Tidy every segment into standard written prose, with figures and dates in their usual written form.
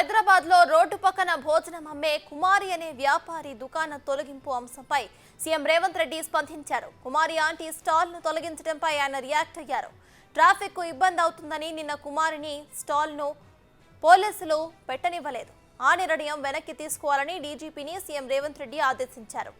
హైదరాబాద్ లో రోడ్డు పక్కన భోజనం అమ్మే కుమారి అనే వ్యాపారి దుకాణ తొలగింపు అంశంపై సీఎం రేవంత్ రెడ్డి స్పందించారు. కుమారి ఆంటీ స్టాల్ ను తొలగించడంపై ఆయన రియాక్ట్ అయ్యారు. ట్రాఫిక్ కు ఇబ్బంది అవుతుందని నిన్న కుమారిని స్టాల్ ను పోలీసులు పెట్టనివ్వలేదు. ఆ నిర్ణయం వెనక్కి తీసుకోవాలని డీజీపీని సీఎం రేవంత్ రెడ్డి ఆదేశించారు.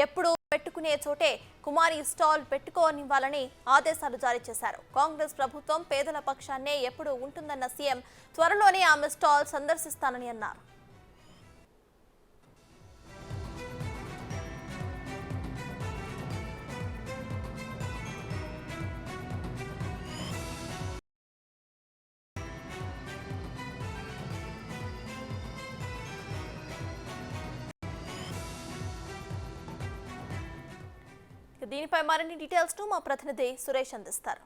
ఎప్పుడు పెట్టుకునే చోటే కుమారి స్టాల్ పెట్టుకోనివ్వాలని ఆదేశాలు జారీ చేశారు. కాంగ్రెస్ ప్రభుత్వం పేదల పక్షాన్నే ఎప్పుడు ఉంటుందన్న సీఎం త్వరలోనే ఆమె స్టాల్ సందర్శిస్తానని అన్నారు. దీనిపై మరిన్ని డీటెయిల్స్ ను మా ప్రతినిధి సురేష్ అందిస్తారు.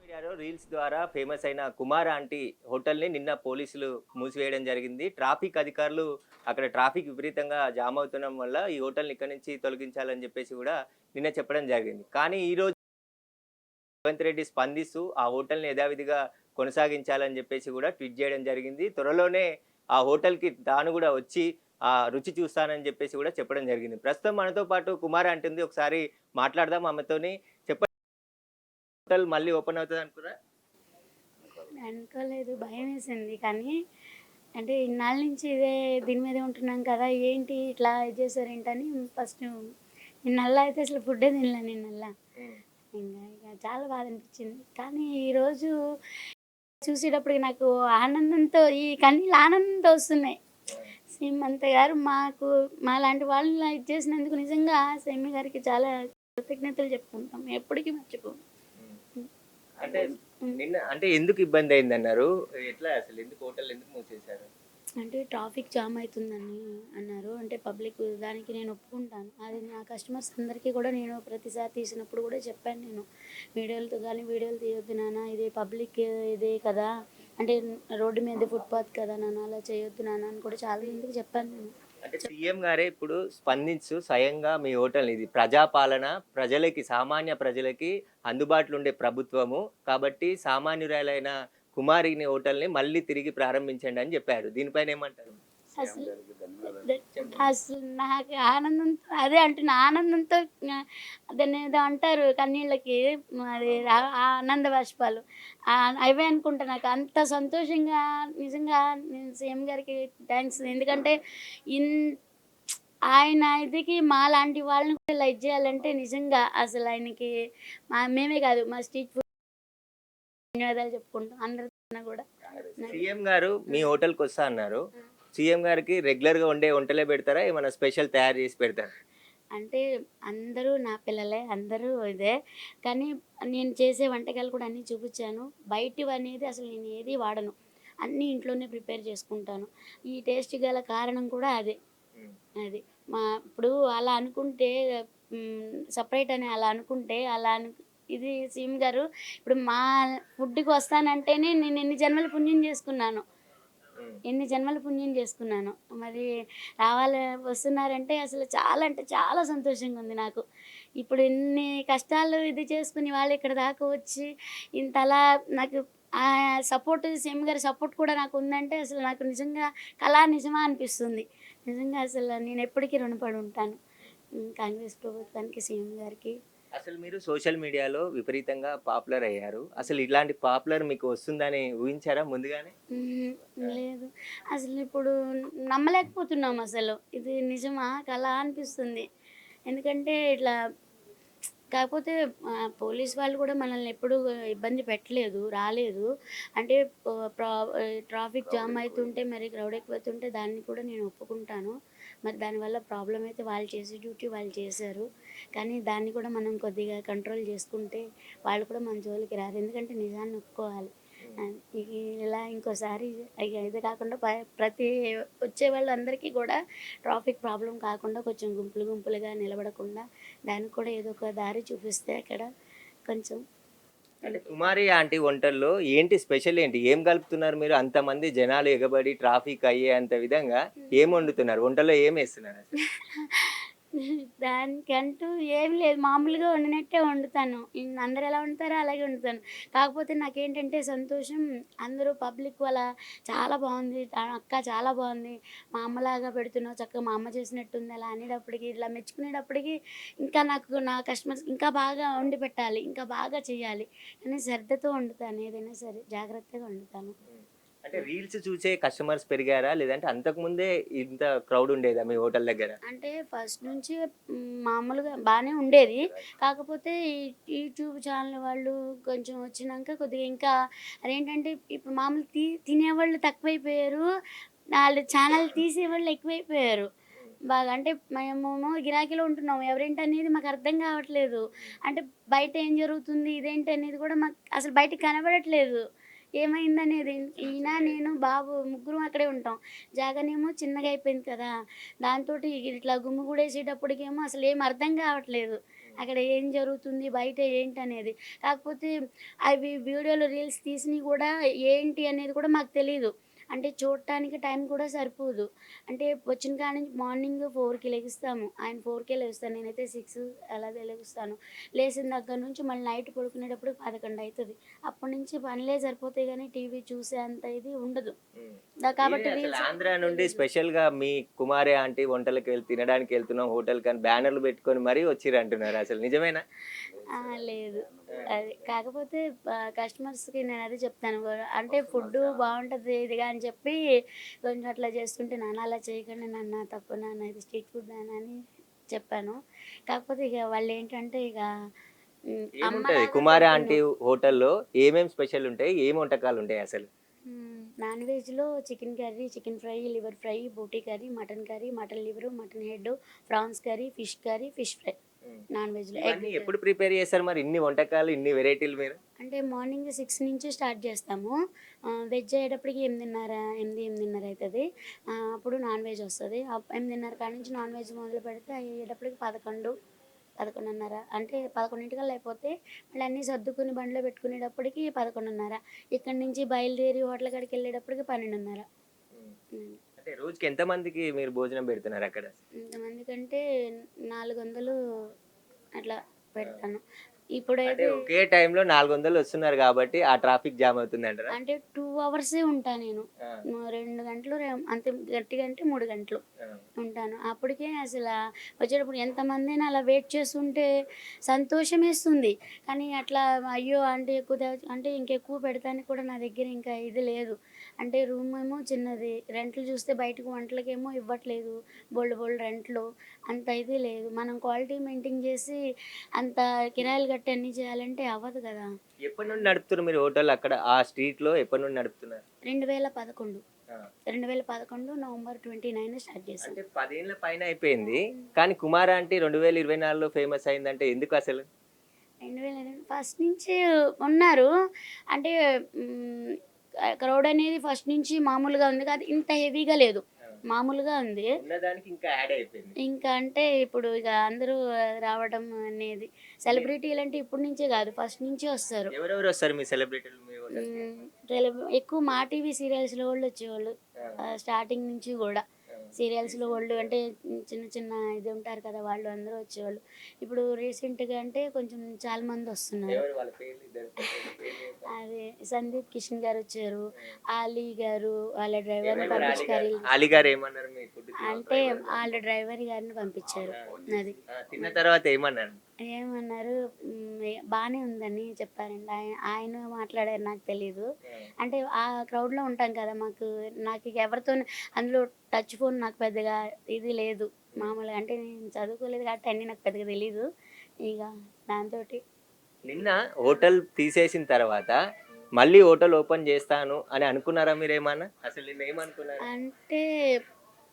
మీడియాలో రీల్స్ ద్వారా ఫేమస్ అయిన కుమార్ ఆంటీ హోటల్ని నిన్న పోలీసులు మూసివేయడం జరిగింది. ట్రాఫిక్ అధికారులు అక్కడ ట్రాఫిక్ విపరీతంగా జామ్ అవుతుండడం వల్ల ఈ హోటల్ని ఇక్కడి నుంచి తొలగించాలని చెప్పేసి కూడా నిన్న చెప్పడం జరిగింది. కానీ ఈరోజు రేవంత్ రెడ్డి స్పందిస్తూ ఆ హోటల్ని యథావిధిగా కొనసాగించాలని చెప్పేసి కూడా ట్వీట్ చేయడం జరిగింది. త్వరలోనే ఆ హోటల్కి తాను కూడా వచ్చి ఆ రుచి చూస్తానని చెప్పేసి కూడా చెప్పడం జరిగింది. ప్రస్తుతం మనతో పాటు కుమార్ అంటుంది, ఒకసారి మాట్లాడదాం ఆమెతోని. చెప్పండి, హోటల్ మళ్ళీ ఓపెన్ అవుతుంది అనుకున్నా? అనుకోలేదు, భయం వేసింది. కానీ అంటే ఇన్నాళ్ళ నుంచి దీని మీదే ఉంటున్నాం కదా, ఏంటి ఇట్లా ఇది చేశారు ఏంటని ఫస్ట్ నిన్నల్లా అయితే అసలు ఫుడ్డే తినలే. నిన్నల్లా ఇంకా చాలా బాధ అనిపించింది. కానీ ఈరోజు చూసేటప్పటికి నాకు ఆనందంతో ఈ కన్నీళ్ళు ఆనందంతో వస్తున్నాయి. సీమంత గారు మా లాంటి వాళ్ళని ఇది చేసినందుకు నిజంగా సీమ గారికి చాలా కృతజ్ఞతలు చెప్పుకుంటాం, ఎప్పటికీ మర్చిపోం. అంటే ఎందుకు ఇబ్బంది అయింది అన్నారు? ఎట్లా అసలు ఎందుకు హోటల్ ఎందుకు మూసేశారు? అంటే ట్రాఫిక్ జామ్ అవుతుందని అన్నారు. అంటే పబ్లిక్ దానికి నేను ఒప్పుకుంటాను. అది నా కస్టమర్స్ అందరికీ కూడా నేను ప్రతిసారి తీసినప్పుడు కూడా చెప్పాను. నేను వీడియోలతో కానీ వీడియోలు తీయొద్దు నాన్న, ఇది పబ్లిక్ ఇదే కదా, అంటే రోడ్డు మీద ఫుట్పాత్ కదా నాన్న, అలా చేయొద్దు నాన్న అని కూడా చాలా మందికి చెప్పాను నేను. అంటే సీఎం గారే ఇప్పుడు స్పందించు స్వయంగా మీ హోటల్ ఇది ప్రజాపాలన, ప్రజలకి సామాన్య ప్రజలకి అందుబాటులో ఉండే ప్రభుత్వము కాబట్టి సామాన్యురాలైన కుమారిని హోటల్ని మళ్ళీ తిరిగి ప్రారంభించండి అని చెప్పారు. దీనిపైన ఏమంటారు? అసలు నాకు ఆనందంతో అదే అంటున్నా, ఆనందంతో దాన్ని ఏదో అంటారు కన్నీళ్ళకి, అది ఆనంద బాష్పాలు అవే అనుకుంటా. నాకు అంత సంతోషంగా నిజంగా నేను సీఎం గారికి థ్యాంక్స్. ఎందుకంటే ఆయన ఇదికి మా లాంటి వాళ్ళని కూడా లైక్ చేయాలంటే నిజంగా అసలు ఆయనకి మేమే కాదు, మా స్ట్రీట్ ఫుడ్ ధన్యవాదాలు చెప్పుకుంటాం అందరితో కూడా. సీఎం గారు మీ హోటల్కి వస్తా అన్నారు. సీఎం గారికి రెగ్యులర్గా ఉండే వంటలే పెడతారా, ఏమైనా స్పెషల్ తయారు చేసి పెడతారా? అంటే అందరూ నా పిల్లలే, అందరూ ఇదే. కానీ నేను చేసే వంటకాలు కూడా అన్నీ చూపించాను. బయటివి అనేది అసలు నేను ఏది వాడను, అన్నీ ఇంట్లోనే ప్రిపేర్ చేసుకుంటాను. ఈ టేస్ట్ గల కారణం కూడా అదే. అది ఇప్పుడు అలా అనుకుంటే సపరేట్ అని అలా అనుకుంటే ఇది సీఎం గారు ఇప్పుడు మా ఫుడ్కి వస్తానంటేనే నేను ఎన్ని జన్మల పుణ్యం చేసుకున్నాను. మరి వస్తున్నారంటే అసలు చాలా అంటే చాలా సంతోషంగా ఉంది నాకు. ఇప్పుడు ఇన్ని కష్టాలు ఇది చేసుకుని వాళ్ళు ఇక్కడ దాకా వచ్చి ఇంతలా నాకు సపోర్ట్, సీఎం గారి సపోర్ట్ కూడా నాకు ఉందంటే అసలు నాకు నిజంగా నిజమా అనిపిస్తుంది. నిజంగా అసలు నేను ఎప్పటికీ రుణపడి ఉంటాను కాంగ్రెస్ ప్రభుత్వానికి, సీఎం గారికి. అసలు మీరు సోషల్ మీడియాలో విపరీతంగా పాపులర్ అయ్యారు. అసలు ఇలాంటి పాపులర్ మీకు వస్తుందని ఊహించారా ముందుగానే? లేదు, అసలు ఇప్పుడు నమ్మలేకపోతున్నాం. అసలు ఇది నిజమా కళ అనిపిస్తుంది. ఎందుకంటే ఇట్లా కాకపోతే పోలీస్ వాళ్ళు కూడా మనల్ని ఎప్పుడు ఇబ్బంది పెట్టలేదు, రాలేదు. అంటే ట్రాఫిక్ జామ్ అవుతుంటే మరి క్రౌడ్ ఎక్కువైతుంటే దాన్ని కూడా నేను ఒప్పుకుంటాను. మరి దానివల్ల ప్రాబ్లం అయితే వాళ్ళు చేసే డ్యూటీ వాళ్ళు చేశారు. కానీ దాన్ని కూడా మనం కొద్దిగా కంట్రోల్ చేసుకుంటే వాళ్ళు కూడా మన జోలికి రారు. ఎందుకంటే నిజాన్ని ఒప్పుకోవాలి. ఇలా ఇంకోసారి ఇది కాకుండా ప్రతి వచ్చే వాళ్ళందరికీ కూడా ట్రాఫిక్ ప్రాబ్లం కాకుండా కొంచెం గుంపులుగా నిలబడకుండా దానికి కూడా ఏదో ఒక దారి చూపిస్తే అక్కడ కొంచెం. అంటే కుమారి ఆంటీ వంటల్లో ఏంటి స్పెషల్, ఏంటి ఏం కలుపుతున్నారు మీరు? అంతమంది జనాలు ఎగబడి ట్రాఫిక్ అయ్యే అంత విధంగా ఏం వండుతున్నారు? వంటల్లో ఏం వేస్తున్నారు? దానికంటూ ఏం లేదు. మామూలుగా వండినట్టే వండుతాను. అందరూ ఎలా వండుతారో అలాగే వండుతాను. కాకపోతే నాకేంటంటే సంతోషం, అందరూ పబ్లిక్ వాళ్ళ చాలా బావుంది. అక్క చాలా బావుంది. మా అమ్మలాగా పెడుతున్నావు చక్కగా మా అమ్మ చేసినట్టుంది అలా అనేటప్పటికి, ఇట్లా మెచ్చుకునేటప్పటికి ఇంకా నాకు నా కస్టమర్స్ ఇంకా బాగా వండి పెట్టాలి. ఇంకా బాగా చేయాలి అని శ్రద్ధతో వండుతాను. ఏదైనా సరే జాగ్రత్తగా వండుతాను. అంటే రీల్స్ చూసే కస్టమర్స్ పెరిగారా? లేదంటే అంతకుముందే ఇంత క్రౌడ్ ఉండేదా మీ హోటల్ దగ్గర? అంటే ఫస్ట్ నుంచి మామూలుగా బానే ఉండేది. కాకపోతే ఈ యూట్యూబ్ ఛానల్ వాళ్ళు కొంచెం వచ్చినంక కొద్దిగా ఇంకా అదేంటంటే ఇప్పుడు మామూలు తినేవాళ్ళు తక్కువైపోయారు. ఆళ్ళు ఛానల్ తీసేవాళ్ళు ఎక్కువైపోయారు. బాగా అంటే మేమేమో గిరాకీలో ఉంటున్నాం. ఎవరేంటనేది మాకు అర్థం కావట్లేదు. అంటే బయట ఏం జరుగుతుంది, ఇదేంటనేది కూడా మాకు అసలు బయటకి కనబడట్లేదు. ఏమైందనేది ఈయన, నేను, బాబు ముగ్గురం అక్కడే ఉంటాం. జాగానేమో చిన్నగా అయిపోయింది కదా! దాంతోటి ఇట్లా గుమిగూడేసేటప్పటికేమో అసలేం అర్థం కావట్లేదు. అక్కడ ఏం జరుగుతుంది, బయట ఏంటనేది. కాకపోతే అవి వీడియోలు, రీల్స్ తీసినయి కూడా ఏంటి అనేది కూడా మాకు తెలీదు. అంటే చూడటానికి టైం కూడా సరిపోదు. అంటే వచ్చిన కాడ నుంచి మార్నింగ్ 4కి లెగుస్తాము. ఆయన 4కే లెగుస్తాను. నేనైతే 6 అలాగే లెగుస్తాను. లేసిన దగ్గర నుంచి మళ్ళీ నైట్ పడుకునేటప్పటికి 11 అయితది. అప్పటి నుంచి పనులే సరిపోతాయి గానీ టీవీ చూసే అంత ఇది ఉండదు. కాబట్టి అసలు రీల్స్ ఆంధ్ర నుండి స్పెషల్‌గా మీ కుమారి ఆంటీ తినడానికి వెళ్తున్నాం హోటల్‌కి అని బ్యానర్‌లు పెట్టుకొని మరీ వచ్చిర్రంటున్నారు. అసలు నిజమేనా? లేదు. అది కాకపోతే కస్టమర్స్‌కి నేనదే చెప్తాను. అంటే ఫుడ్డు బావుంటది ఇదిగా అని చెప్పి కొంచెం అట్లా చేస్తుంటే, నాన్న అలా చేయకండి నాన్న, తప్పు నాన్న, ఇది స్ట్రీట్ ఫుడ్ నాన్న అని చెప్పాను. కాకపోతే ఇక వాళ్ళేంటంటే ఇక ఏముంటది అమ్మలాగా కుమారి ఆంటీ పెడుతున్నావు. హోటల్‌లో ఏమేం స్పెషల్ ఉంటాయి? ఏం వంటకాలుంటాయి అసలు? నాన్ వెజ్‌లో chicken curry, chicken fry, liver fry, బోటీ curry, mutton liver, mutton head, prawns curry, fish fry. హ్మ్. నాన్ వెజ్‌లో ఎగ్ ఇవన్నీ కర్రీ. ఎప్పుడు ప్రిపేర్ చేస్తారు మరి ఇన్ని వంటకాలు, ఇన్ని వెరైటీలు మీరు? అంటే మార్నింగ్ 6 నుంచి స్టార్ట్ చేస్తాము. వెజ్ అయ్యేటప్పటికి 8:30 అయితది. అప్పుడు నాన్ వెజ్ వస్తది. 8:30 కాడ నుంచి నాన్ వెజ్ మొదలుపెడితే అయ్యేటప్పటికి 11, 11:30 అంటే 11 అయిపోతే మళ్ళీ అన్నీ సర్దుకొని బండిలో పెట్టుకునేటప్పటికి 11:30. ఇక్కడి నుంచి బయలుదేరి హోటల్ కాడికి వెళ్ళేటప్పటికి 12:30. హ్మ్. హ్మ్. అంటే రోజుకి ఎంత మందికి మీరు భోజనం పెడుతున్నారు అక్కడ? ఇంతమందికంటే 400 అట్లా ఆ! పెడతాను. అంటే ఇప్పుడైతే ఒకే టైంలో 400 వస్తున్నారు కాబట్టి ఆ ట్రాఫిక్ జామ్ అవుతుందంటారా? అంటే 2 అవర్సే ఉంటా నేను. ఆ! 2 గంటలు అంతే గట్టిగా అంటే 3 గంటలు ఆ! ఉంటాను. అప్పటికే వచ్చేటప్పుడు ఎంతమందైనా అలా వెయిట్ చేస్తుంటే సంతోషమేస్తుంది. కానీ అట్లా అయ్యో! అంటే ఎక్కువ అంటే ఇంకెక్కువ పెడతానికి కూడా నా దగ్గర ఇంకా ఇది లేదు. అంటే రూమేమో చిన్నది. రెంట్లు చూస్తే బయటకు వంటలకేమో ఇవ్వట్లేదు. బోలెడు రెంట్లు. అంత ఇది లేదు. మనం క్వాలిటీ మెయింటైన్ చేసి అంత కిరాయిలు కట్టి అన్నీ చేయాలంటే అవ్వదు కదా! ఎప్పటి నుండి నడుపుతున్నారు మీరు హోటల్ అక్కడ ఆ స్ట్రీట్‌లో ఎప్పటి నుండి నడుపుతున్నారు? 2011 ఆ! 2011 నవంబర్ 29 స్టార్ట్ చేశాం. అంటే 10 ఏళ్ల పైన అయిపోయింది. కానీ కుమార్ ఆంటీ 2024లో ఫేమస్ అయిందంటే ఎందుకసలు? 2011 ఫస్ట్ నుంచి ఉన్నారు. అంటే హ్మ్, క్రౌడ్ అనేది ఫస్ట్ నుంచి మామూలుగా ఉంది. కాదు ఇంత హెవీగా లేదు. ఆ! మామూలుగా ఉంది. ఉన్నదానికి ఇంకా యాడ్ అయిపోయింది. ఇంకా అంటే ఇప్పుడు ఇక అందరూ రావడం అనేది సెలబ్రిటీలంటే ఇప్పటి నుంచే కాదు ఫస్ట్ నుంచే వస్తారు. ఎవరెవరు వస్తారు మీ సెలబ్రిటీలు మీ హోటల్‌కి? ఎక్కువ మా టీవీ సీరియల్స్‌లో వాళ్ళు వచ్చేవాళ్ళు. ఆ! స్టార్టింగ్ నుంచి గూడా. ఆ! సీరియల్స్‌లో వాళ్ళు అంటే చిన్న చిన్న ఇది ఉంటారు కదా! వాళ్ళు అందరూ వచ్చేవాళ్ళు. ఇప్పుడు రీసెంట్‌గా అంటే కొంచెం చాలా మంది వస్తున్నారు. ఎవరు వాళ్ళ పేర్లు ఇద్దరు పేర్లు చెప్పండి. అదే సందీప్ కిషన్ గారొచ్చారు. ఆ! ఆలీ గారు వాళ్ళ డ్రైవర్‌ని ఏమన్నారు పంపించి అలీ గారు? కర్రీలు అలీ గారు ఏమన్నారు మీ ఫుడ్ అంటే వాళ్ళ డ్రైవర్ గారిని పంపించారు. అది. తిన్న తర్వాత ఏమన్నారు? ఏమన్నారు బానే ఉందని చెప్పారండి. ఆయన మాట్లాడారు నాకు తెలీదు. అంటే ఆ క్రౌడ్‌లో ఉంటాం కదా! నాకు ఇక ఎవరితోని అందులో టచ్ ఫోన్ నాకు పెద్దగా ఇది లేదు. మామూలుగా అంటే నేను చదువుకోలేదు కాబట్టి అన్నీ నాకు పెద్దగా తెలీదు. ఇగ దాంతోటి నిన్న హోటల్ తీసేసిన తర్వాత మళ్ళీ హోటల్ ఓపెన్ చేస్తాను అని అనుకున్నారా మీరేమన్నా? అసలు నిన్న ఏమనుకున్నారు? అంటే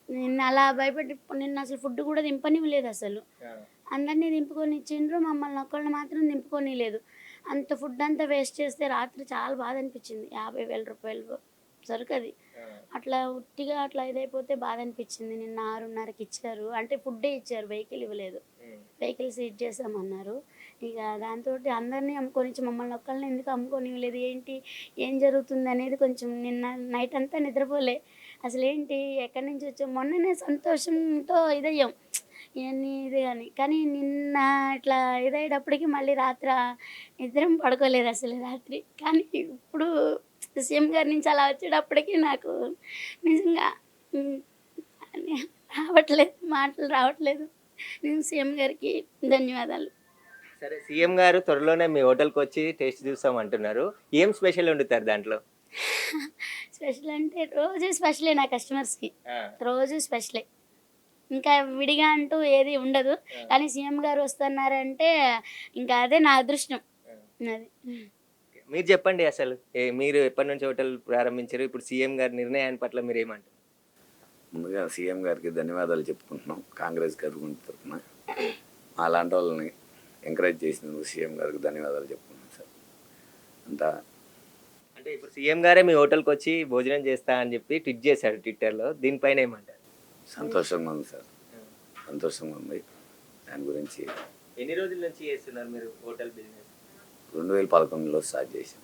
నిన్న అలా భయపెట్టి నిన్న అసలు ఫుడ్ కూడా దింపనివ్వలేదసలు. ఆ! అందరిని దింపుకొనిచ్చిండ్రు. మమ్మల్ని ఒక్కళ్ళని మాత్రం దింపుకోనీయలేదు. అంత ఫుడ్ అంతా వేస్ట్ చేస్తే రాత్రి చాలా బాధ అనిపించింది. రూ. 50,000 సరుకది. ఆ! అట్లా ఉట్టిగా అట్లా ఇదైపోతే బాధ అనిపించింది. నిన్న 6:30కి ఇచ్చారు. అంటే ఫుడ్డే ఇచ్చారు. వెహికల్ ఇవ్వలేదు. హ్మ్. వెహికల్ సీజ్ చేసామన్నారు. ఇక దాంతోటి అందరిని అమ్ముకొనిచ్చి మమ్మల్ని ఒక్కళ్ళని ఎందుకు అమ్ముకోనివ్వలేదు? ఏం జరుగుతుందనేది కొంచెం నిన్న నైట్ అంతా నిద్రపోలే. అసలేంటి? ఎక్కడి నుంచి వచ్చాం? మొన్ననే సంతోషంతో ఇదయ్యాం. ఇవన్నీ ఇది కానీ నిన్న ఇట్లా ఇదయ్యేటప్పటికి మళ్ళీ రాత్రి నిద్ర పడుకోలేదు అసలు రాత్రి. కానీ ఇప్పుడు సీఎం గారి నుంచి అలా వచ్చేటప్పటికి నాకు నిజంగా హ్మ్, రావట్లేదు, మాటలు రావట్లేదు. నేను సీఎం గారికి ధన్యవాదాలు. సరే, సీఎం గారు త్వరలోనే మీ హోటల్కి వచ్చి టేస్ట్ చూస్తాం అంటున్నారు. ఏం స్పెషల్ వండుతారు దాంట్లో? స్పెషల్ అంటే రోజు స్పెషలే నా కస్టమర్స్కి, రోజు స్పెషలే. ఇంకా విడిగా అంటూ ఏది ఉండదు. కానీ సీఎం గారు వస్తున్నారంటే ఇంకా అదే నా అదృష్టం. అది మీరు చెప్పండి అసలు మీరు ఎప్పటి నుంచి హోటల్ ప్రారంభించారు? ఇప్పుడు సీఎం గారి నిర్ణయాన్ని పట్ల మీరు ఏమంటారు? ముందుగా సీఎం గారికి ధన్యవాదాలు చెప్పుకుంటున్నాం కాంగ్రెస్ గవర్నమెంట్ తరఫున. అలాంటి వాళ్ళని ఎంకరేజ్ చేసినందుకు సీఎం గారికి ధన్యవాదాలు చెప్పుకుంటున్నాం సార్. అంతా అంటే ఇప్పుడు సీఎం గారే మీ హోటల్కి వచ్చి భోజనం చేస్తా అని చెప్పి ట్వీట్ చేశాడు ట్విట్టర్లో. దీనిపైన ఏమంటారు? సంతోషంగా ఉంది సార్, సంతోషంగా ఉంది. దాని గురించి ఎన్ని రోజుల నుంచి చేస్తున్నారు మీరు హోటల్ బిజినెస్? 2011లో స్టార్ట్ చేసాం.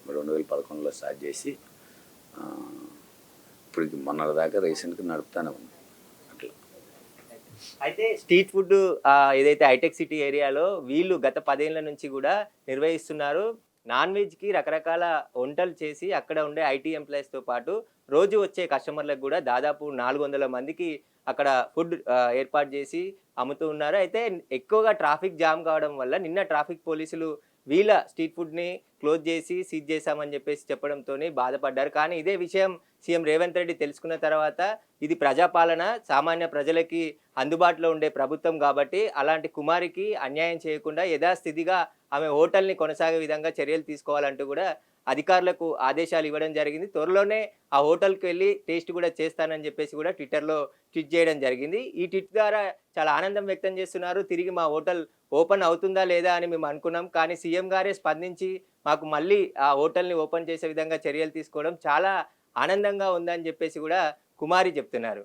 2011లో స్టార్ట్ చేసి ఇప్పటికి మొన్న దాకా రీసెంట్గా నడుపుతానే ఉంది అట్లా. అయితే స్ట్రీట్ ఫుడ్ ఏదైతే హైటెక్ సిటీ ఏరియాలో వీళ్ళు గత 10 ఏళ్ల నుంచి కూడా నిర్వహిస్తున్నారు. నాన్ వెజ్కి రకరకాల వంటలు చేసి అక్కడ ఉండే ఐటీ ఎంప్లాయీస్తో పాటు రోజు వచ్చే కస్టమర్లకు కూడా దాదాపు 400 మందికి అక్కడ ఫుడ్ ఏర్పాటు చేసి అమ్ముతూ ఉన్నారు. అయితే ఎక్కువగా ట్రాఫిక్ జామ్ కావడం వల్ల నిన్న ట్రాఫిక్ పోలీసులు వీళ్ళ స్ట్రీట్ ఫుడ్ని క్లోజ్ చేసి సీజ్ చేశామని చెప్పేసి చెప్పడంతో బాధపడ్డారు. కానీ ఇదే విషయం సీఎం రేవంత్ రెడ్డి తెలుసుకున్న తర్వాత ఇది ప్రజాపాలన, సామాన్య ప్రజలకి అందుబాటులో ఉండే ప్రభుత్వం కాబట్టి అలాంటి కుమారికి అన్యాయం చేయకుండా యథాస్థితిగా ఆమె హోటల్ని కొనసాగే విధంగా చర్యలు తీసుకోవాలంటూ కూడా అధికారులకు ఆదేశాలు ఇవ్వడం జరిగింది. త్వరలోనే ఆ హోటల్కి వెళ్ళి టేస్ట్ కూడా చేస్తానని చెప్పేసి కూడా ట్విట్టర్లో ట్వీట్ చేయడం జరిగింది. ఈ ట్వీట్ ద్వారా చాలా ఆనందం వ్యక్తం చేస్తున్నారు. తిరిగి మా హోటల్ ఓపెన్ అవుతుందా లేదా అని మేము అనుకున్నాం, కానీ సీఎం గారే స్పందించి మాకు మళ్ళీ ఆ హోటల్ని ఓపెన్ చేసే విధంగా చర్యలు తీసుకోవడం చాలా ఆనందంగా ఉందని చెప్పేసి కూడా కుమారి చెప్తున్నారు.